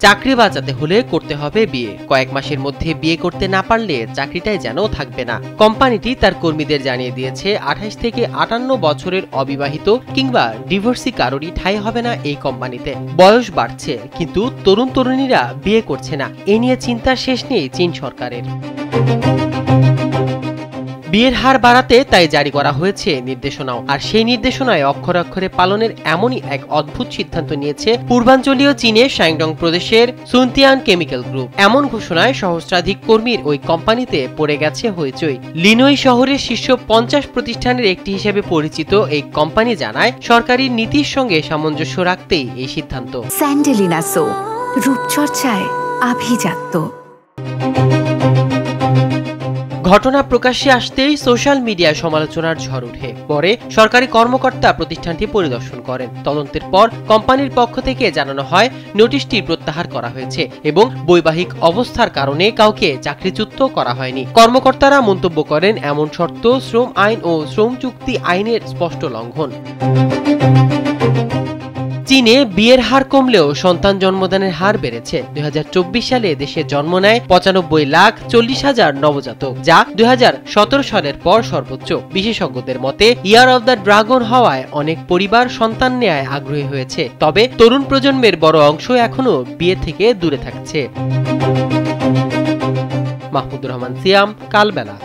চাকরি বাঁচাতে হলে করতে হবে বিয়ে। কয়েক মাসের মধ্যে বিয়ে করতে না পারলে চাকরিটাই যেন থাকবে না। কোম্পানিটি তার কর্মীদের জানিয়ে দিয়েছে 28 থেকে 58 বছরের অবিবাহিত কিংবা ডিভোর্সি কারোরই ঠাঁই হবে না এই কোম্পানিতে। বয়স বাড়ছে কিন্তু তরুণ তরুণীরা বিয়ে করছে না, এ নিয়ে চিন্তার শেষ নেই চীন সরকারের। বিয়ের হার বাড়াতে তাই জারি করা হয়েছে নির্দেশনাও। আর সেই নির্দেশনায় অক্ষরে অক্ষরে পালনের এমনই এক অদ্ভুত সিদ্ধান্ত নিয়েছে পূর্বাঞ্চলীয় চীনের শাংডং প্রদেশের সুনতিয়ান কেমিক্যাল গ্রুপ। এমন ঘোষণায় সহস্রাধিক কর্মীর ওই কোম্পানিতে পড়ে গেছে হইচই। লিনোই শহরের শীর্ষ 50 প্রতিষ্ঠানের একটি হিসেবে পরিচিত এই কোম্পানি জানায়, সরকারি নীতির সঙ্গে সামঞ্জস্য রাখতেই এই সিদ্ধান্ত। স্যান্ডেলিনা সো, রূপচর্চায় আভিজাত্য। ঘটনা প্রকাশ্যে আসতেই সোশ্যাল মিডিয়ায় সমালোচনার ঝড় ওঠে। পরে সরকারি কর্মকর্তা প্রতিষ্ঠানটি পরিদর্শন করেন। তদন্তের পর কোম্পানির পক্ষ থেকে জানানো হয় নোটিশটি প্রত্যাহার করা হয়েছে এবং বৈবাহিক অবস্থার কারণে কাউকে চাকরিচ্যুত করা হয়নি। কর্মকর্তারা মন্তব্য করেন, এমন শর্ত শ্রম আইন ও শ্রম চুক্তি আইনের স্পষ্ট লঙ্ঘন। চীনে বিয়ের হার কমলেও সন্তান জন্মদানের হার বেড়েছে। 2024 সালে দেশে জন্ম নেয় 95,40,000 নবজাতক, যা 2017 সালের পর সর্বোচ্চ। বিশেষজ্ঞদের মতে ইয়ার অব দ্য ড্রাগন হওয়ায় অনেক পরিবার সন্তান নেয়ায় আগ্রহী হয়েছে। তবে তরুণ প্রজন্মের বড় অংশ এখনো বিয়ে থেকে দূরে থাকছে। মাহমুদুর রহমান সিয়াম, কালবেলা।